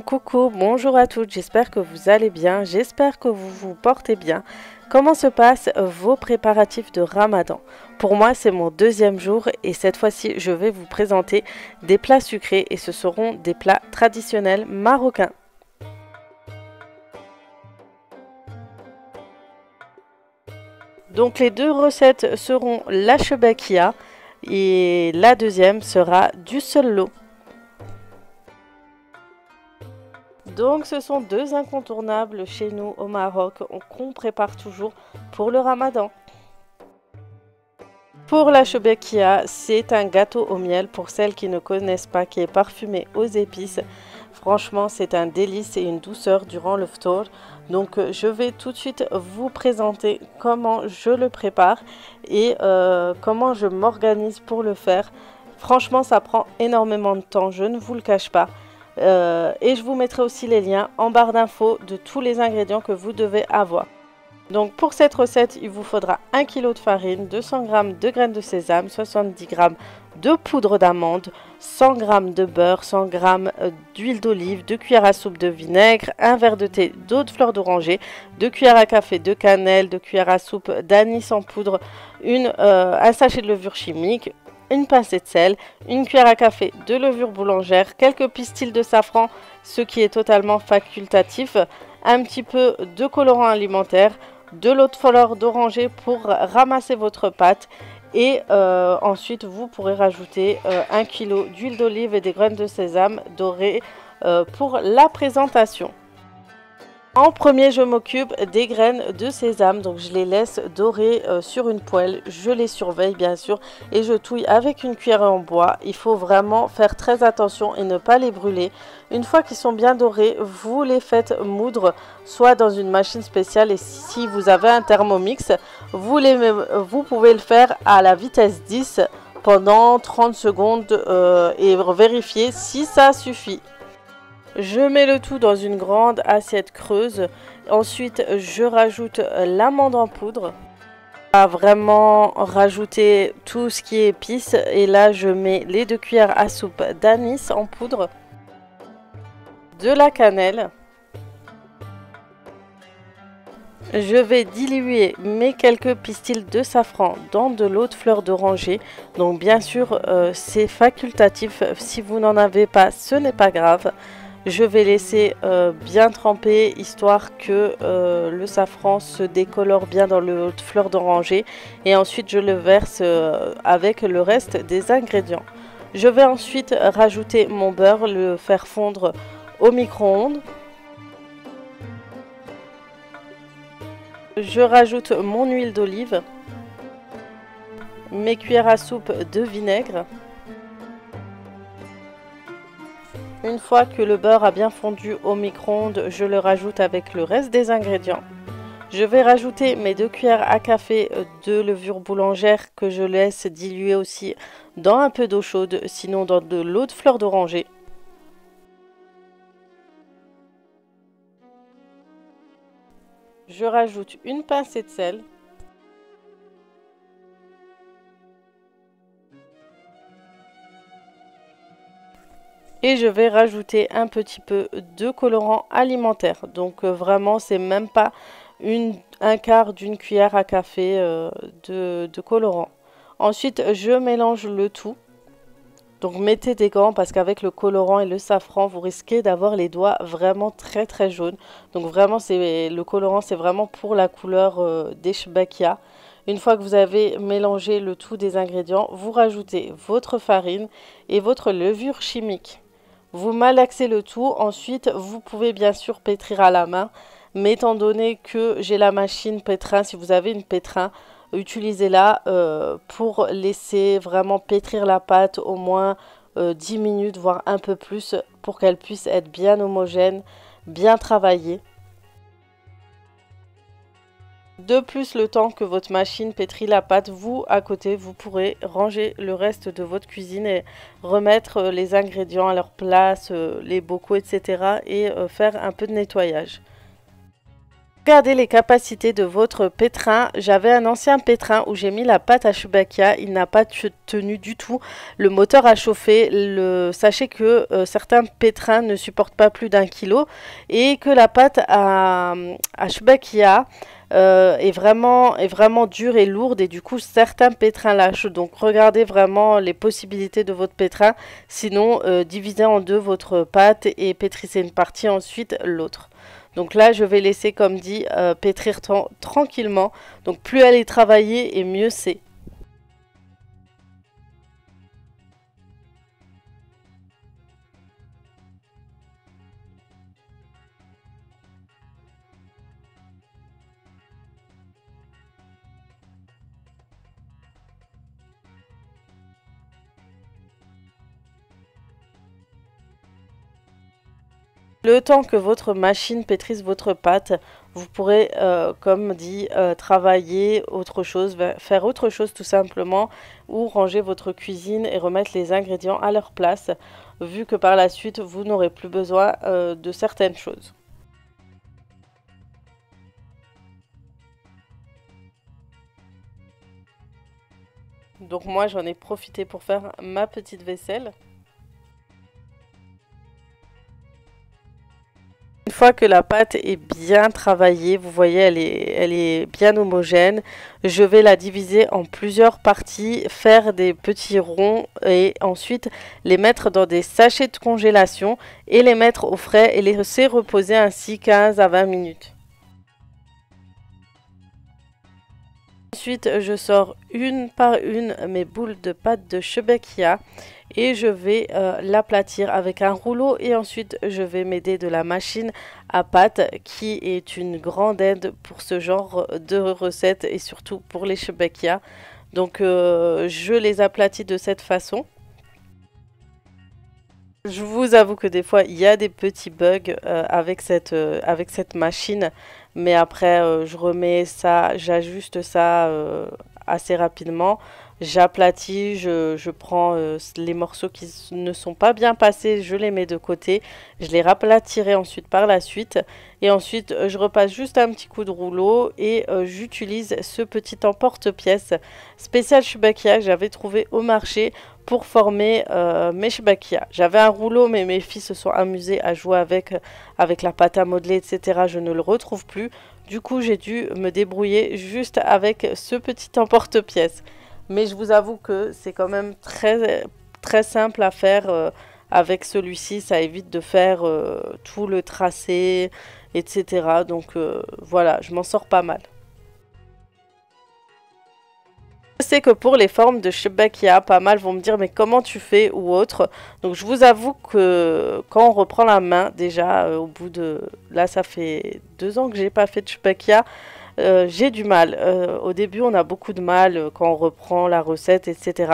Coucou, bonjour à toutes, j'espère que vous allez bien, j'espère que vous vous portez bien. Comment se passent vos préparatifs de Ramadan? Pour moi, c'est mon deuxième jour et cette fois-ci, je vais vous présenter des plats sucrés et ce seront des plats traditionnels marocains. Donc les deux recettes seront la chebakia et la deuxième sera du seullo. Donc ce sont deux incontournables chez nous au Maroc qu'on prépare toujours pour le Ramadan. Pour la chebekia, c'est un gâteau au miel pour celles qui ne connaissent pas, qui est parfumé aux épices. Franchement, c'est un délice et une douceur durant le ftour. Donc je vais tout de suite vous présenter comment je le prépare et comment je m'organise pour le faire. Franchement, ça prend énormément de temps, je ne vous le cache pas. Et je vous mettrai aussi les liens en barre d'infos de tous les ingrédients que vous devez avoir. Donc pour cette recette, il vous faudra 1 kg de farine, 200 g de graines de sésame, 70 g de poudre d'amande, 100 g de beurre, 100 g d'huile d'olive, 2 cuillères à soupe de vinaigre, 1 verre de thé d'eau de fleur d'oranger, 2 cuillères à café de cannelle, 2 cuillères à soupe d'anis en poudre, un sachet de levure chimique, une pincée de sel, une cuillère à café de levure boulangère, quelques pistils de safran, ce qui est totalement facultatif, un petit peu de colorant alimentaire, de l'eau de fleur d'oranger pour ramasser votre pâte et ensuite vous pourrez rajouter 1 kg d'huile d'olive et des graines de sésame dorées pour la présentation. En premier, je m'occupe des graines de sésame, donc je les laisse dorer sur une poêle, je les surveille bien sûr et je touille avec une cuillère en bois. Il faut vraiment faire très attention et ne pas les brûler. Une fois qu'ils sont bien dorés, vous les faites moudre soit dans une machine spéciale et si vous avez un Thermomix, vous pouvez le faire à la vitesse 10 pendant 30 secondes et vérifier si ça suffit. Je mets le tout dans une grande assiette creuse. Ensuite, je rajoute l'amande en poudre. On va vraiment rajouter tout ce qui est épices. Et là, je mets les 2 cuillères à soupe d'anis en poudre. De la cannelle. Je vais diluer mes quelques pistils de safran dans de l'eau de fleur d'oranger. Donc bien sûr, c'est facultatif. Si vous n'en avez pas, ce n'est pas grave. Je vais laisser bien tremper histoire que le safran se décolore bien dans l'eau de fleur d'oranger et ensuite je le verse avec le reste des ingrédients. Je vais ensuite rajouter mon beurre, le faire fondre au micro-ondes. Je rajoute mon huile d'olive, mes cuillères à soupe de vinaigre. Une fois que le beurre a bien fondu au micro-ondes, je le rajoute avec le reste des ingrédients. Je vais rajouter mes 2 cuillères à café de levure boulangère que je laisse diluer aussi dans un peu d'eau chaude, sinon dans de l'eau de fleur d'oranger. Je rajoute une pincée de sel. Et je vais rajouter un petit peu de colorant alimentaire. Donc vraiment, c'est même pas un quart d'une cuillère à café de colorant. Ensuite, je mélange le tout. Donc mettez des gants parce qu'avec le colorant et le safran, vous risquez d'avoir les doigts vraiment très très jaunes. Donc vraiment, le colorant, c'est vraiment pour la couleur des chebakia. Une fois que vous avez mélangé le tout des ingrédients, vous rajoutez votre farine et votre levure chimique. Vous malaxez le tout, ensuite vous pouvez bien sûr pétrir à la main, mais étant donné que j'ai la machine pétrin, si vous avez une pétrin, utilisez-la pour laisser vraiment pétrir la pâte au moins 10 minutes, voire un peu plus, pour qu'elle puisse être bien homogène, bien travaillée. De plus, le temps que votre machine pétrit la pâte, vous, à côté, vous pourrez ranger le reste de votre cuisine et remettre les ingrédients à leur place, les bocaux, etc. et faire un peu de nettoyage. Regardez les capacités de votre pétrin. J'avais un ancien pétrin où j'ai mis la pâte à Chewbacca. Il n'a pas tenu du tout. Le moteur a chauffé. Sachez que certains pétrins ne supportent pas plus d'1 kilo et que la pâte à Chewbacca est vraiment dure et lourde et du coup certains pétrins lâchent. Donc regardez vraiment les possibilités de votre pétrin. Sinon, divisez en deux votre pâte et pétrissez une partie, ensuite l'autre. Donc là, je vais laisser, comme dit, pétrir tranquillement. Donc plus elle est travaillée et mieux c'est. Le temps que votre machine pétrisse votre pâte, vous pourrez, comme dit, travailler autre chose, faire autre chose tout simplement, ou ranger votre cuisine et remettre les ingrédients à leur place, vu que par la suite, vous n'aurez plus besoin de certaines choses. Donc moi, j'en ai profité pour faire ma petite vaisselle. Une fois que la pâte est bien travaillée, vous voyez, elle est bien homogène. Je vais la diviser en plusieurs parties, faire des petits ronds et ensuite les mettre dans des sachets de congélation et les mettre au frais et les laisser reposer ainsi 15 à 20 minutes. Ensuite, je sors une par une mes boules de pâte de Chewbacca et je vais l'aplatir avec un rouleau et ensuite je vais m'aider de la machine à pâte qui est une grande aide pour ce genre de recettes et surtout pour les Chewbacca. Donc je les aplatis de cette façon. Je vous avoue que des fois, il y a des petits bugs avec cette machine. Mais après, je remets ça, j'ajuste ça assez rapidement. J'aplatis, je prends les morceaux qui ne sont pas bien passés, je les mets de côté. Je les raplatirai ensuite par la suite. Et ensuite, je repasse juste un petit coup de rouleau et j'utilise ce petit emporte-pièce spécial Chewbacca que j'avais trouvé au marché pour former mes Chewbacca. J'avais un rouleau, mais mes filles se sont amusées à jouer avec la pâte à modeler, etc. Je ne le retrouve plus. Du coup, j'ai dû me débrouiller juste avec ce petit emporte-pièce. Mais je vous avoue que c'est quand même très simple à faire avec celui-ci. Ça évite de faire tout le tracé, etc. Donc voilà, je m'en sors pas mal. Je sais que pour les formes de Chewbacca, pas mal vont me dire mais comment tu fais ou autre. Donc je vous avoue que quand on reprend la main, déjà au bout de... Là ça fait 2 ans que j'ai pas fait de Chewbacca. J'ai du mal. Au début, on a beaucoup de mal quand on reprend la recette, etc.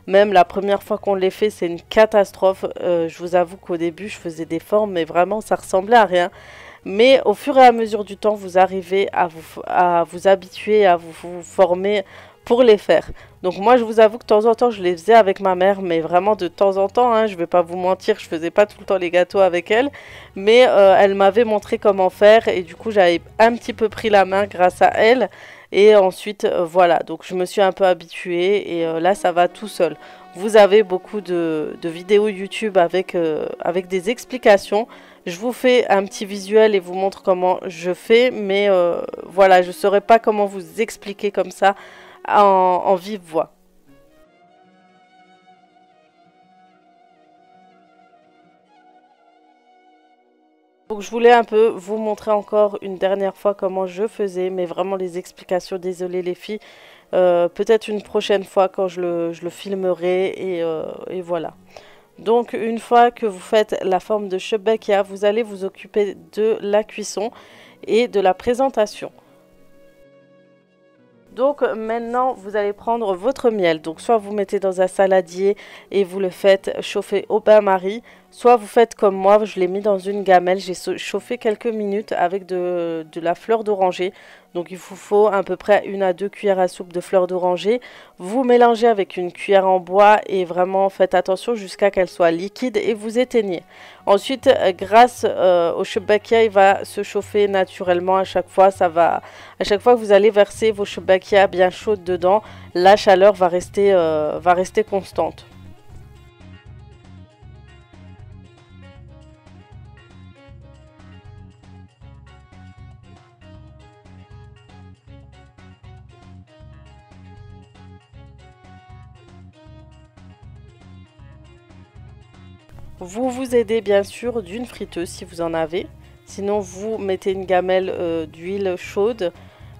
Même la première fois qu'on les fait, c'est une catastrophe. Je vous avoue qu'au début, je faisais des formes, mais vraiment, ça ressemblait à rien. Mais au fur et à mesure du temps, vous arrivez à vous habituer, à vous former pour les faire. Donc moi, je vous avoue que de temps en temps, je les faisais avec ma mère, mais vraiment de temps en temps, hein, je vais pas vous mentir, je faisais pas tout le temps les gâteaux avec elle, mais elle m'avait montré comment faire et du coup, j'avais un petit peu pris la main grâce à elle. Et ensuite, voilà, donc je me suis un peu habituée et là, ça va tout seul. Vous avez beaucoup de vidéos YouTube avec des explications. Je vous fais un petit visuel et vous montre comment je fais, mais voilà, je ne saurais pas comment vous expliquer comme ça en vive voix. Donc je voulais un peu vous montrer encore une dernière fois comment je faisais, mais vraiment les explications, désolé les filles, peut-être une prochaine fois quand je le filmerai et voilà. Donc une fois que vous faites la forme de Chewbacca, vous allez vous occuper de la cuisson et de la présentation. Donc maintenant, vous allez prendre votre miel. Donc soit vous mettez dans un saladier et vous le faites chauffer au bain-marie, Soit vous faites comme moi, je l'ai mis dans une gamelle, j'ai chauffé quelques minutes avec de la fleur d'oranger. Donc il vous faut à peu près 1 à 2 cuillères à soupe de fleur d'oranger. Vous mélangez avec une cuillère en bois et vraiment faites attention jusqu'à qu'elle soit liquide et vous éteignez. Ensuite, grâce au Shebekya, il va se chauffer naturellement à chaque fois. À chaque fois que vous allez verser vos Shebekya bien chaudes dedans, la chaleur va rester constante. Vous vous aidez bien sûr d'une friteuse si vous en avez. Sinon, vous mettez une gamelle d'huile chaude.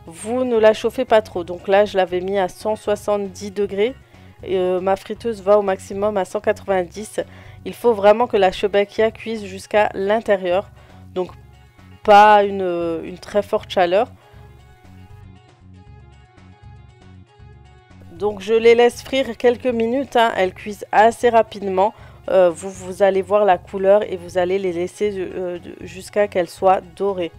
Vous ne la chauffez pas trop. Donc là, je l'avais mis à 170 degrés. Ma friteuse va au maximum à 190. Il faut vraiment que la Shebekya cuise jusqu'à l'intérieur. Donc pas une très forte chaleur. Donc je les laisse frire quelques minutes. Hein. Elles cuisent assez rapidement. Vous allez voir la couleur et vous allez les laisser jusqu'à qu'elles soient dorées.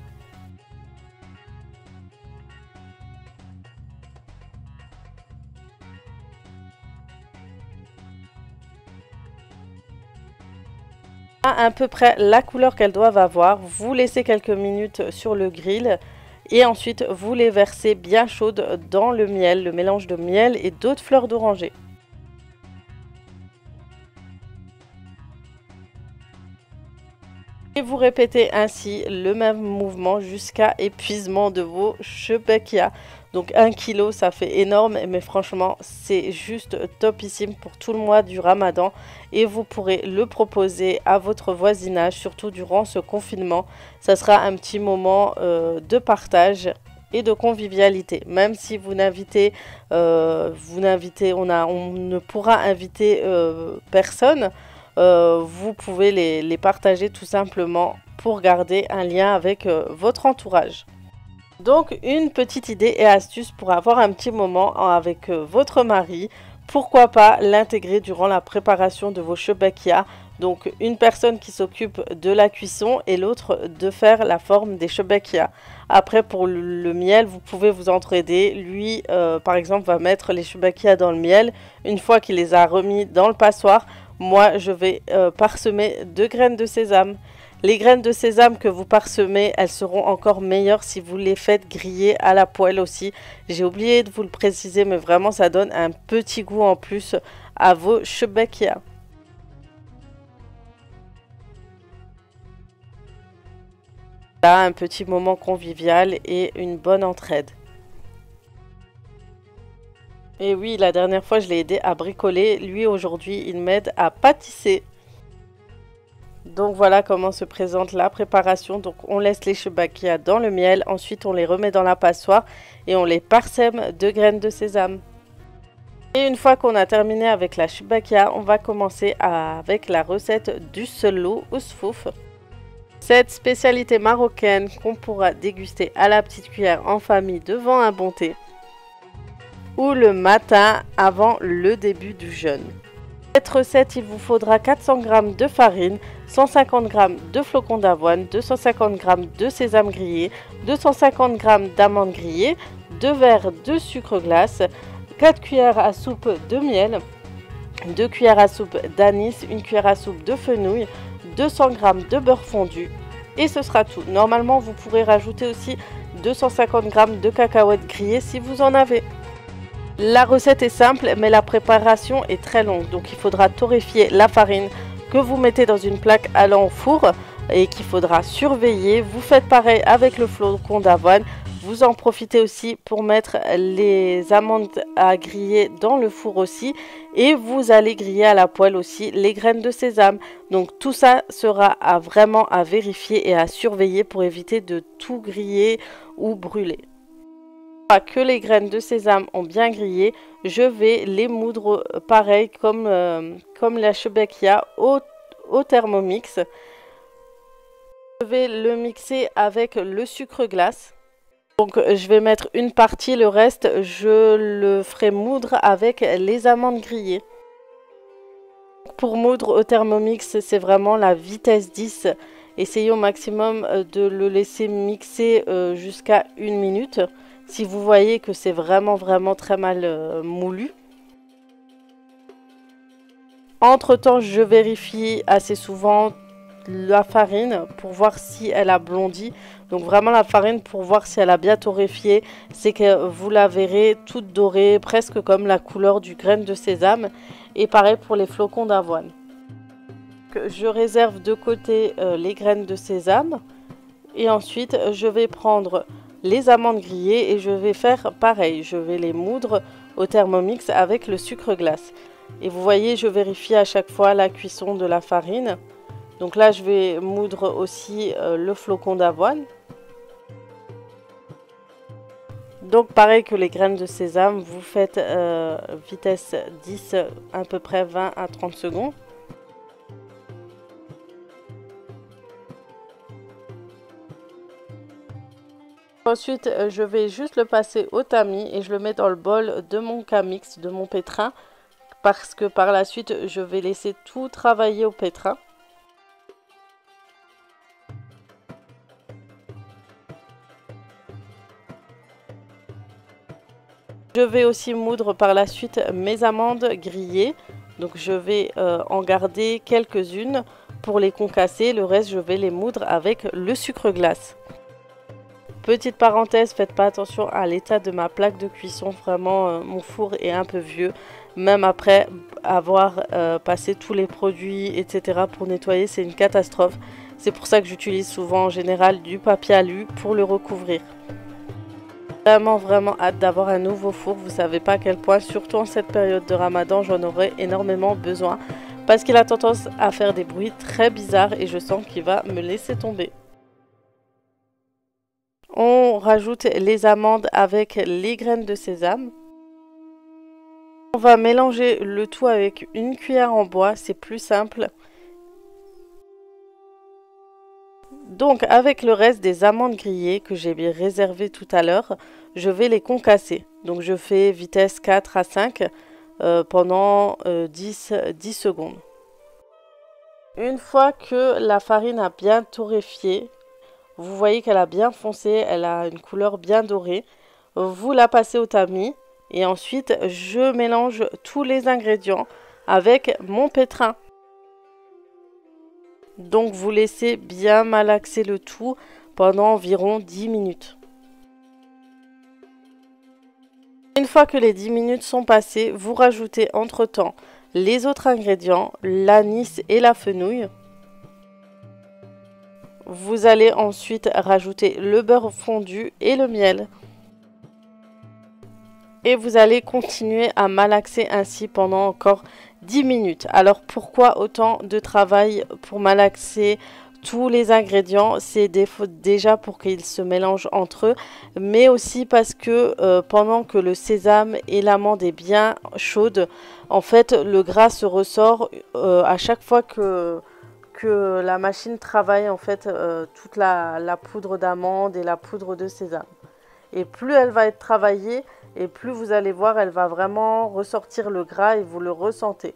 À peu près la couleur qu'elles doivent avoir, vous laissez quelques minutes sur le grill et ensuite vous les versez bien chaudes dans le miel, le mélange de miel et d'autres fleurs d'oranger. Et vous répétez ainsi le même mouvement jusqu'à épuisement de vos Shebekya. Donc 1 kg, ça fait énorme, mais franchement, c'est juste topissime pour tout le mois du Ramadan. Et vous pourrez le proposer à votre voisinage, surtout durant ce confinement. Ça sera un petit moment de partage et de convivialité. Même si on ne pourra inviter personne. Vous pouvez les partager tout simplement pour garder un lien avec votre entourage. Donc une petite idée et astuce pour avoir un petit moment avec votre mari. Pourquoi pas l'intégrer durant la préparation de vos Shebekya. Donc une personne qui s'occupe de la cuisson et l'autre de faire la forme des Shebekya. Après pour le miel, vous pouvez vous entraider. Lui par exemple va mettre les Shebekya dans le miel. Une fois qu'il les a remis dans le passoire, moi, je vais parsemer 2 graines de sésame. Les graines de sésame que vous parsemez, elles seront encore meilleures si vous les faites griller à la poêle aussi. J'ai oublié de vous le préciser, mais vraiment, ça donne un petit goût en plus à vos Shebekya. Là, un petit moment convivial et une bonne entraide. Et oui, la dernière fois, je l'ai aidé à bricoler. Lui, aujourd'hui, il m'aide à pâtisser. Donc voilà comment se présente la préparation. Donc on laisse les Shebekya dans le miel. Ensuite, on les remet dans la passoire et on les parsème de graines de sésame. Et une fois qu'on a terminé avec la Shebekya, on va commencer avec la recette du selou ousfouf. Cette spécialité marocaine qu'on pourra déguster à la petite cuillère en famille devant un bon thé. Ou le matin avant le début du jeûne. Cette recette, il vous faudra 400 g de farine, 150 g de flocons d'avoine, 250 g de sésame grillé, 250 g d'amandes grillées, 2 verres de sucre glace, 4 cuillères à soupe de miel, 2 cuillères à soupe d'anis, 1 cuillère à soupe de fenouil, 200 g de beurre fondu et ce sera tout. Normalement, vous pourrez rajouter aussi 250 g de cacahuètes grillées si vous en avez. La recette est simple, mais la préparation est très longue. Donc il faudra torréfier la farine que vous mettez dans une plaque allant au four et qu'il faudra surveiller. Vous faites pareil avec le flocon d'avoine. Vous en profitez aussi pour mettre les amandes à griller dans le four aussi. Et vous allez griller à la poêle aussi les graines de sésame. Donc tout ça sera vraiment à vérifier et à surveiller pour éviter de tout griller ou brûler. Que les graines de sésame ont bien grillé, je vais les moudre pareil comme la Shebekya au Thermomix. Je vais le mixer avec le sucre glace. Donc je vais mettre une partie, le reste je le ferai moudre avec les amandes grillées. pour moudre au Thermomix, c'est vraiment la vitesse 10. Essayez au maximum de le laisser mixer jusqu'à 1 minute. Si vous voyez que c'est vraiment très mal moulu. Entre-temps, je vérifie assez souvent la farine pour voir si elle a blondi. Donc vraiment la farine pour voir si elle a bien torréfié. C'est que vous la verrez toute dorée, presque comme la couleur du graine de sésame. Et pareil pour les flocons d'avoine. Je réserve de côté les graines de sésame. Et ensuite, je vais prendre les amandes grillées et je vais faire pareil. Je vais les moudre au Thermomix avec le sucre glace. Et vous voyez, je vérifie à chaque fois la cuisson de la farine. Donc là, je vais moudre aussi le flocon d'avoine. Donc pareil que les graines de sésame, vous faites vitesse 10, à peu près 20 à 30 secondes. Ensuite, je vais juste le passer au tamis et je le mets dans le bol de mon camix, de mon pétrin. Parce que par la suite, je vais laisser tout travailler au pétrin. Je vais aussi moudre par la suite mes amandes grillées. Donc je vais en garder quelques-unes pour les concasser. Le reste, je vais les moudre avec le sucre glace. Petite parenthèse, faites pas attention à l'état de ma plaque de cuisson. Vraiment, mon four est un peu vieux. Même après avoir passé tous les produits, etc. pour nettoyer, c'est une catastrophe. C'est pour ça que j'utilise souvent en général du papier alu pour le recouvrir. Vraiment hâte d'avoir un nouveau four. Vous savez pas à quel point, surtout en cette période de Ramadan, j'en aurai énormément besoin. Parce qu'il a tendance à faire des bruits très bizarres et je sens qu'il va me laisser tomber. On rajoute les amandes avec les graines de sésame. On va mélanger le tout avec une cuillère en bois, c'est plus simple. Donc avec le reste des amandes grillées que j'ai bien réservées tout à l'heure, je vais les concasser. Donc je fais vitesse 4 à 5 pendant 10 secondes. Une fois que la farine a bien torréfié, vous voyez qu'elle a bien foncé, elle a une couleur bien dorée. Vous la passez au tamis et ensuite je mélange tous les ingrédients avec mon pétrin. Donc vous laissez bien malaxer le tout pendant environ 10 minutes. Une fois que les 10 minutes sont passées, vous rajoutez entre-temps les autres ingrédients, l'anis et la fenouil. Vous allez ensuite rajouter le beurre fondu et le miel. Et vous allez continuer à malaxer ainsi pendant encore 10 minutes. Alors pourquoi autant de travail pour malaxer tous les ingrédients? C'est déjà pour qu'ils se mélangent entre eux, mais aussi parce que pendant que le sésame et l'amande est bien chaude, en fait le gras se ressort à chaque fois que la machine travaille en fait toute la poudre d'amande et la poudre de sésame. Et plus elle va être travaillée, et plus vous allez voir, elle va vraiment ressortir le gras et vous le ressentez.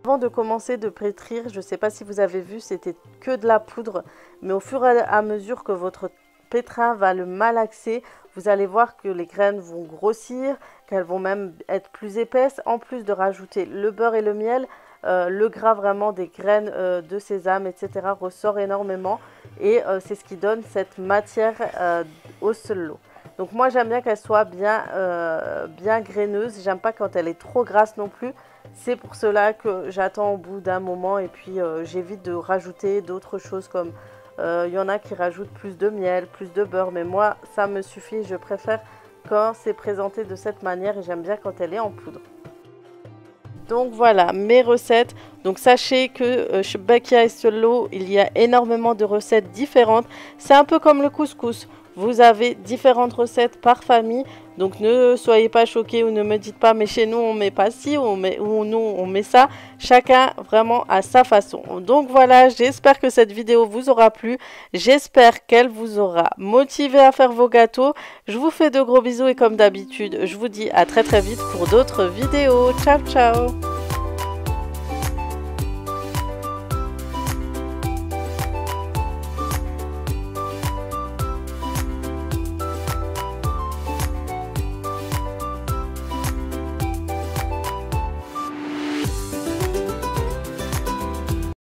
Avant de commencer de pétrir, je ne sais pas si vous avez vu, c'était que de la poudre. Mais au fur et à mesure que votre pétrin va le malaxer, vous allez voir que les graines vont grossir, qu'elles vont même être plus épaisses. En plus de rajouter le beurre et le miel, le gras vraiment des graines de sésame, etc. ressort énormément. Et c'est ce qui donne cette matière au sello. Donc moi j'aime bien qu'elle soit bien graineuse, j'aime pas quand elle est trop grasse non plus. C'est pour cela que j'attends au bout d'un moment et puis j'évite de rajouter d'autres choses comme il y en a qui rajoutent plus de miel, plus de beurre, mais moi ça me suffit, je préfère quand c'est présenté de cette manière et j'aime bien quand elle est en poudre. Donc voilà mes recettes. Donc sachez que chez Bakia et Sello, il y a énormément de recettes différentes. C'est un peu comme le couscous. Vous avez différentes recettes par famille. Donc ne soyez pas choqués ou ne me dites pas mais chez nous on met pas ci ou nous on met ça. Chacun vraiment à sa façon. Donc voilà, j'espère que cette vidéo vous aura plu. J'espère qu'elle vous aura motivé à faire vos gâteaux. Je vous fais de gros bisous et comme d'habitude, je vous dis à très vite pour d'autres vidéos. Ciao ciao.